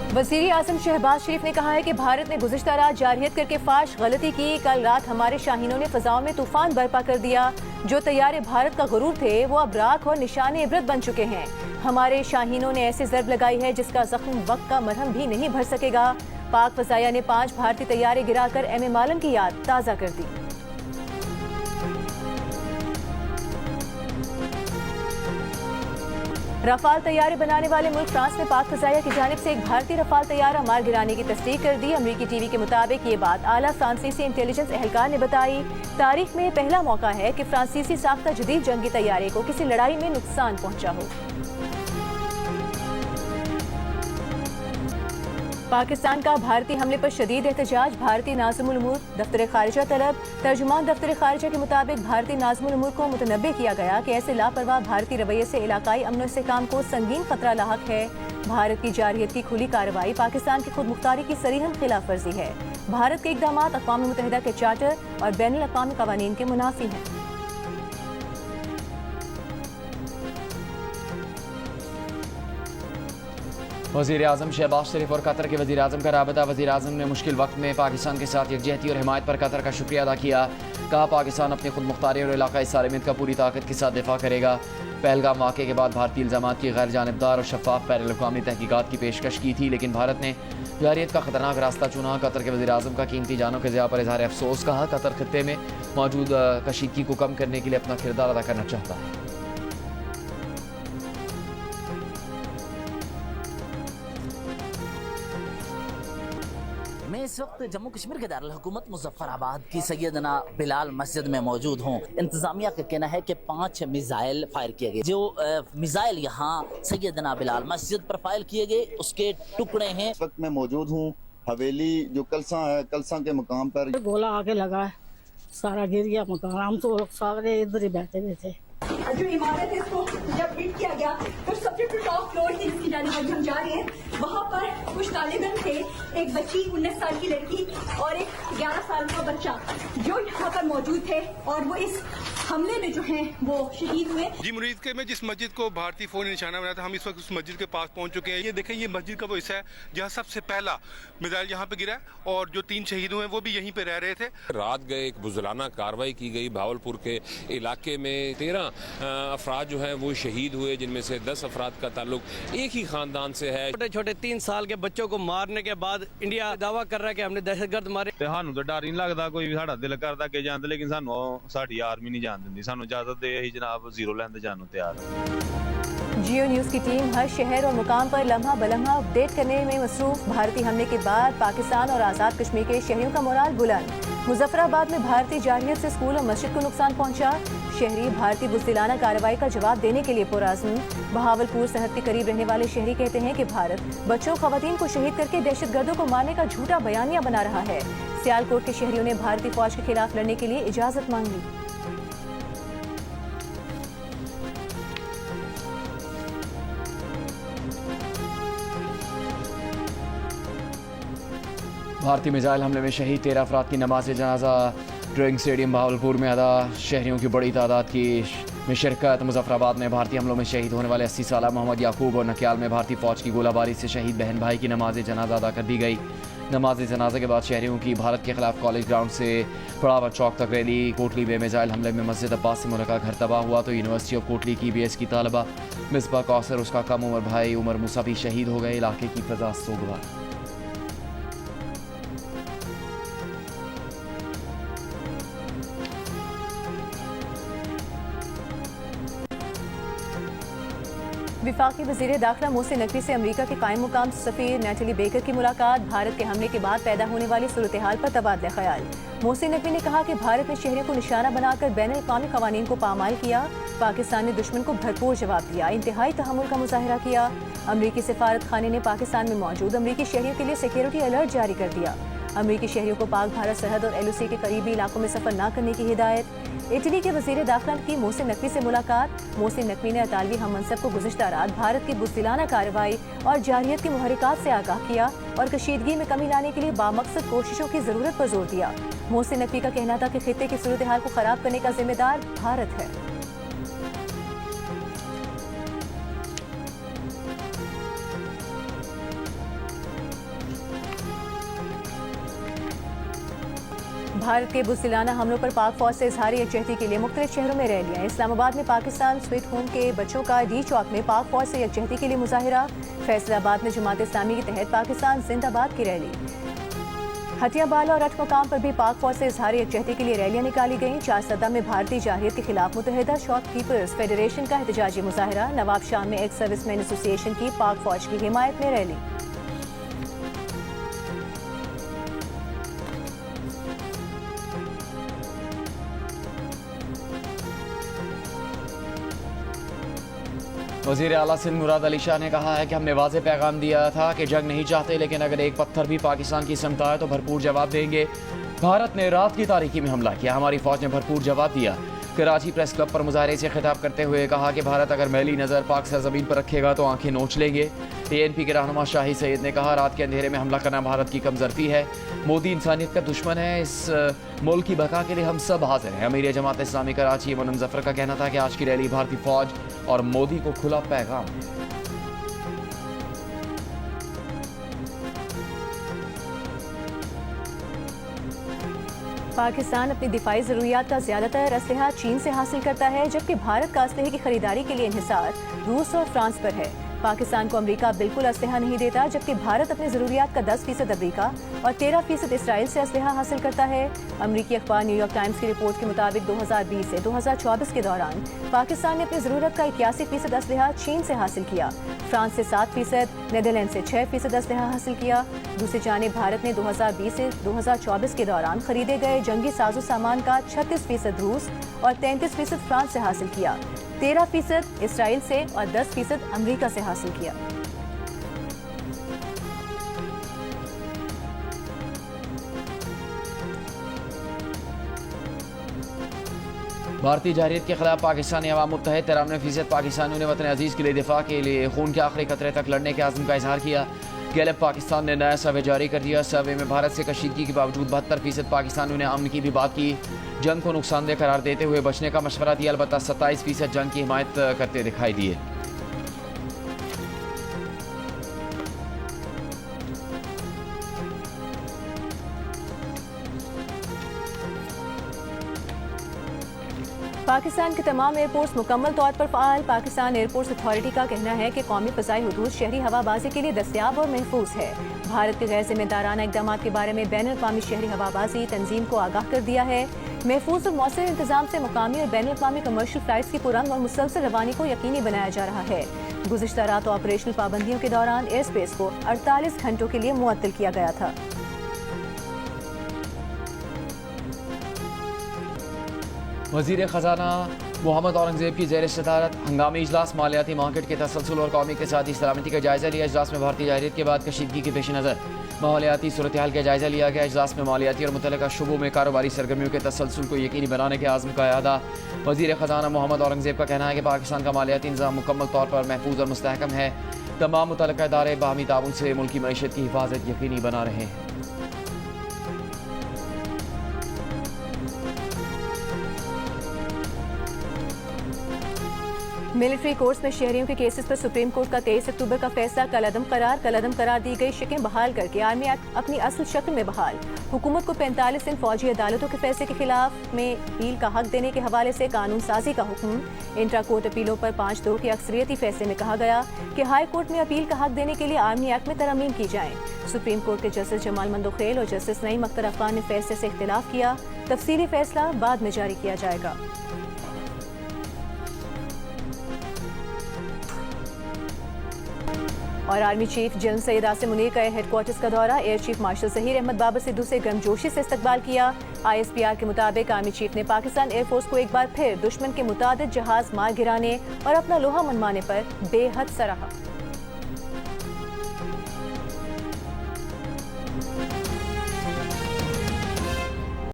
वज़ीर आज़म शहबाज शरीफ ने कहा है कि भारत ने गुज़िश्ता रात जारहियत करके फाश गलती की। कल रात हमारे शाहीनों ने फ़ज़ाओं में तूफान बर्पा कर दिया। जो तैयारे भारत का गुरूर थे वो अब राख और निशान इबरत बन चुके हैं। हमारे शाहीनों ने ऐसी ज़रब लगाई है जिसका ज़ख्म वक्त का मरहम भी नहीं भर सकेगा। पाक फ़ज़ाइया ने 5 भारतीय तैयारे गिराकर एम मालन की याद ताज़ा कर दी। रफाल तैयारे बनाने वाले मुल्क फ्रांस ने पाक फ़ज़ाइया की जानिब से एक भारतीय रफाल तैयारा मार गिराने की तस्दीक कर दी। अमरीकी टीवी के मुताबिक ये बात आला फ्रांसीसी इंटेलिजेंस एहलकार ने बताई। तारीख में पहला मौका है कि फ्रांसीसी साख्ता जदीद जंगी तैयारे को किसी लड़ाई में नुकसान पहुंचा हो। पाकिस्तान का भारतीय हमले पर शदीद एहतजाज। भारतीय नाज़िमुल उमूर दफ्तर खारिजा तलब। तर्जुमान दफ्तर खारिजा के मुताबिक भारतीय नाज़िमुल उमूर को मुतनब्बे किया गया कि ऐसे लापरवाह भारतीय रवैये से इलाकाई अमन और इस्तेहकाम को संगीन खतरा लाहक है। भारत की जारहियत की खुली कार्रवाई पाकिस्तान की खुद मुख्तारी की सरीहन खिलाफ वर्जी है। भारत के इक़दाम अक़वाम मुत्तहिदा के चार्टर और बैनुल अक़वामी क़वानीन के मुनाफ़ी हैं। वज़ीर आज़म शहबाज शरीफ और कतर के वज़ीर आज़म का राबता। वज़ीर आज़म ने मुश्किल वक्त में पाकिस्तान के साथ यकजहती और हिमायत पर कतर का शुक्रिया अदा किया। कहा पाकिस्तान अपनी खुद मुख्तारी और इलाक़ाई सालमियत का पूरी ताकत के साथ दिफा करेगा। पहलगाम वाक़े के बाद भारतीय इल्ज़ामात की गैर जानिबदार और शफ़ाफ़ बैनुल-अक़वामी तहक़ीक़ात की पेशकश की थी, लेकिन भारत ने जारहियत का ख़तरनाक रास्ता चुना। कतर के वज़ीर आज़म का कीमती जानों के ज़िया पर इज़हार अफसोस। कहा कतर खित्ते में मौजूद कशीदगी को कम करने के लिए अपना किरदार अदा करना चाहता है। मैं इस वक्त जम्मू कश्मीर के दारुल हुकूमत मुज़फ्फराबाद की सैयदना बिलाल मस्जिद में मौजूद हूँ। इंतज़ामिया का कहना है कि 5 मिसाइल फायर किए गए। जो मिसाइल यहाँ सैयदना बिलाल मस्जिद पर फायर किए गए उसके टुकड़े हैं। इस वक्त मैं मौजूद हूँ हवेली जो कलसा है, कलसा के मकाम पर गोला आके लगा है, सारा गिर गया मकान। हम तो सारे इधर ही बैठे हुए थे। जो इमारत है इसको जब हिट किया गया तो सबसे टॉप फ्लोर थी जिसकी जानिब हम जा रहे हैं। वहाँ पर कुछ तालिबान थे, एक बच्ची 19 साल की लड़की और एक 11 साल का बच्चा जो यहाँ पर मौजूद थे और वो इस हमले में जो है वो शहीद हुए। जी मुरीद के में जिस मस्जिद को भारतीय फौज ने निशाना बनाया था, हम इस वक्त उस मस्जिद के पास पहुंच चुके हैं। ये देखें, ये मस्जिद का वो हिस्सा है जहाँ सबसे पहला मिसाइल यहाँ पे गिरा और जो 3 शहीद हुए वो भी यहीं पे रह रहे थे। रात गए एक बुज़लाना कार्रवाई की गई भावलपुर के इलाके में। 13 अफराद जो हैं वो शहीद हुए, जिनमें से 10 अफराद का ताल्लुक एक ही खानदान से है। छोटे छोटे 3 साल के बच्चों को मारने के बाद इंडिया दावा कर रहा है कि हमने दहशतगर्द मारे। सानू तो डर नहीं लगता, कोई भी साड़ा दिल करता कि जान, लेकिन सानू साडी आर्मी नहीं जान देंदी। सानू इजाजत दे ही जनाब जीरो लैन ते जान तैयार। जियो न्यूज़ की टीम हर शहर और मुकाम पर लम्हा बलम्हा अपडेट करने में मसरूफ। भारतीय हमले के बाद पाकिस्तान और आज़ाद कश्मीर के शहरियों का मोराल बुलंद। मुजफ्फराबाद में भारतीय जारहियत से स्कूल और मस्जिद को नुकसान पहुंचा। शहरी भारतीय बुज़दिलाना कार्रवाई का जवाब देने के लिए पुरअज़्म। बहावलपुर सरहद के करीब रहने वाले शहरी कहते हैं कि भारत बच्चों खवातीन को शहीद करके दहशतगर्दों को मारने का झूठा बयानिया बना रहा है। सियालकोट के शहरियों ने भारतीय फौज के खिलाफ लड़ने के लिए इजाज़त मांग ली। भारतीय मिसाइल हमले में शहीद 13 अफराद की नमाज जनाजा ड्राइंग स्टेडियम बहावलपुर में अदा। शहरियों की बड़ी तादाद की में शिरकत। मुजफ्फराबाद में भारतीय हमलों में शहीद होने वाले 80 साल मोहम्मद याकूब और नकियाल में भारतीय फौज की गोलाबारी से शहीद बहन भाई की नमाज जनाजा अदा कर दी गई। नमाज जनाजा के बाद शहरियों की भारत के खिलाफ कॉलेज ग्राउंड से पड़ावर चौक तक रैली। कोटली में मिसाइल हमले में मस्जिद अब्बास सिमोला का घर तबाह हुआ तो यूनिवर्सिटी ऑफ कोटली की BS की तालबा मिसबा कौसर उसका कम उम्र भाई उमर मूसा भी शहीद हो गए। इलाके की फजा सोगवार। विफाकी वज़ीर दाखिला मोहसिन नकवी से अमरीका के कायम मुकाम सफ़ीर नेटली बेकर की मुलाकात। भारत के हमले के बाद पैदा होने वाली सूरत हाल पर तबादला ख्याल। मोहसिन नकवी ने कहा कि भारत ने शहरियों को निशाना बनाकर बैनुल-अक़वामी क़वानीन को पामाल किया। पाकिस्तान ने दुश्मन को भरपूर जवाब दिया, इंतहाई तहम्मुल का मुजाहिरा किया। अमरीकी सिफारत खाने ने पाकिस्तान में मौजूद अमरीकी शहरियों के लिए सिक्योरिटी अलर्ट जारी कर दिया। अमरीकी शहरियों को पाक भारत सरहद और LOC के करीबी इलाकों में सफ़र न करने की हिदायत। इटली के वज़ीर दाखिला की मोहसिन नकवी से मुलाकात। मोहसिन नकवी ने अतालवी हम मनसब को गुज़िश्ता रात भारत की बुज़दिलाना कार्रवाई और जारहियत की मुहर्रिकात से आगाह किया और कशीदगी में कमी लाने के लिए बामकसद कोशिशों की ज़रूरत पर जोर दिया। मोहसिन नकवी का कहना था कि खित्ते की सूरत हाल को ख़राब करने का जिम्मेदार भारत है। بھارت کے بزدلانہ حملوں پر پاک فوج سے اظہار یکجہتی کے لیے مختلف شہروں میں ریلیاں. اسلام آباد میں پاکستان سویٹ ہوم کے بچوں کا ڈی چوک میں پاک فوج سے یکجہتی کے لیے مظاہرہ. فیصل آباد میں جماعت اسلامی کے تحت پاکستان زندہ باد کی ریلی. ہٹیا بالا اور 8 مقام پر بھی پاک فوج سے اظہار یکجہتی کے لیے ریلیاں نکالی گئیں. چارسدہ میں بھارتی جارحیت کے خلاف متحدہ شاپ کیپرز فیڈریشن کا احتجاجی مظاہرہ. نواب شاہ میں ایکس سروس مین ایسوسی ایشن کی پاک فوج کی حمایت میں ریلی. وزیر اعلیٰ سندھ مراد علی شاہ نے کہا ہے کہ ہم نے واضح پیغام دیا تھا کہ جنگ نہیں چاہتے، لیکن اگر ایک پتھر بھی پاکستان کی سمت آئے تو بھرپور جواب دیں گے. بھارت نے رات کی تاریکی میں حملہ کیا، ہماری فوج نے بھرپور جواب دیا. کراچی پریس کلب پر مظاہرے سے خطاب کرتے ہوئے کہا کہ بھارت اگر میلی نظر پاک سرزمین پر رکھے گا تو آنکھیں نوچ لیں گے. ANP کے رہنما شاہی سید نے کہا رات کے اندھیرے میں حملہ کرنا بھارت کی کمزرفی ہے. مودی انسانیت کا دشمن ہے. اس ملک کی بقا کے لیے ہم سب حاضر ہیں. امیر جماعت اسلامی کراچی منم ظفر کا کہنا تھا کہ آج کی ریلی بھارتی فوج اور مودی کو کھلا پیغام ہے. پاکستان اپنی دفاعی ضروریات کا زیادہ تر اسلحہ چین سے حاصل کرتا ہے، جبکہ بھارت کا اسلحے کی خریداری کے لیے انحصار روس اور فرانس پر ہے. پاکستان کو امریکہ بالکل اسلحہ نہیں دیتا، جبکہ بھارت اپنی ضروریات کا 10% امریکہ اور 13% اسرائیل سے اسلحہ حاصل کرتا ہے. امریکی اخبار نیو یارک ٹائمز کی رپورٹ کے مطابق 2020 سے 2024 کے دوران پاکستان نے اپنی ضرورت کا 81% اسلحہ چین سے حاصل کیا، فرانس سے 7%، نیدرلینڈ سے 6% اسلحہ حاصل کیا. دوسری جانب بھارت نے 2020 سے 2024 کے دوران خریدے گئے جنگی ساز و سامان کا 36% روس اور 33% فرانس سے حاصل کیا، 13% اسرائیل سے اور 10% امریکہ سے حاصل کیا. بھارتی جارحیت کے خلاف پاکستانی عوام متحد. 93% پاکستانیوں نے وطن عزیز کے لیے دفاع کے لیے خون کے آخری قطرے تک لڑنے کے عزم کا اظہار کیا. گیلپ پاکستان نے نیا سروے جاری کر دیا. سروے میں بھارت سے کشیدگی کے باوجود 72% پاکستانیوں نے امن کی بھی بات کی، جنگ کو نقصان دہ قرار دیتے ہوئے بچنے کا مشورہ دیا. البتہ 27% جنگ کی حمایت کرتے دکھائی دیے. پاکستان کے تمام ایئرپورٹس مکمل طور پر فعال. پاکستان ایئرپورٹس اتھارٹی کا کہنا ہے کہ قومی فضائی حدود شہری ہوا بازی کے لیے دستیاب اور محفوظ ہے. بھارت کے غیر ذمہ دارانہ اقدامات کے بارے میں بین الاقوامی شہری ہوا بازی تنظیم کو آگاہ کر دیا ہے. محفوظ اور مؤثر انتظام سے مقامی اور بین الاقوامی کمرشل فلائٹس کی پرامن اور مسلسل روانی کو یقینی بنایا جا رہا ہے. گزشتہ رات آپریشنل پابندیوں کے دوران ایئر اسپیس کو 48 گھنٹوں کے لیے معطل کیا گیا تھا. وزیر خزانہ محمد اورنگزیب کی زیر صدارت ہنگامی اجلاس مالیاتی مارکیٹ کے تسلسل اور قومی اقتصادی سلامتی کا جائزہ لیا. اجلاس میں بھارتی جارحیت کے بعد کشیدگی کے پیش نظر ماحولیاتی صورتحال کا جائزہ لیا گیا. اجلاس میں مالیاتی اور متعلقہ شعبوں میں کاروباری سرگرمیوں کے تسلسل کو یقینی بنانے کے عزم کا اعادہ. وزیر خزانہ محمد اورنگزیب کا کہنا ہے کہ پاکستان کا مالیاتی نظام مکمل طور پر محفوظ اور مستحکم ہے. تمام متعلقہ ادارے باہمی تعاون سے ملکی معیشت کی حفاظت یقینی بنا رہے ہیں. ملٹری کورٹس میں شہریوں کے کیسز پر سپریم کورٹ کا 23 اکتوبر کا فیصلہ کل عدم قرار دی گئی شکیں بحال کر کے آرمی ایکٹ اپنی اصل شکل میں بحال. حکومت کو 45 دن فوجی عدالتوں کے فیصلے کے خلاف میں اپیل کا حق دینے کے حوالے سے قانون سازی کا حکم. انٹرا کورٹ اپیلوں پر 5-2 کے اکثریتی فیصلے میں کہا گیا کہ ہائی کورٹ میں اپیل کا حق دینے کے لیے آرمی ایکٹ میں ترامیم کی جائیں. سپریم کورٹ کے جسٹس جمال مندوخیل اور جسٹس نعیم اختر افغان نے فیصلے سے اختلاف کیا. تفصیلی فیصلہ بعد میں جاری کیا جائے گا. اور army chief general Syed Asim Munir کا ہیڈ کوارٹرز کا دورہ. Air chief marshal Zaheer Ahmed Babar Sidhu سے گرمجوشی سے استقبال کیا. ISPR کے مطابق آرمی چیف نے پاکستان ایئر فورس کو ایک بار پھر دشمن کے متعدد جہاز مار گرانے اور اپنا لوہا منوانے پر بے حد سراہا.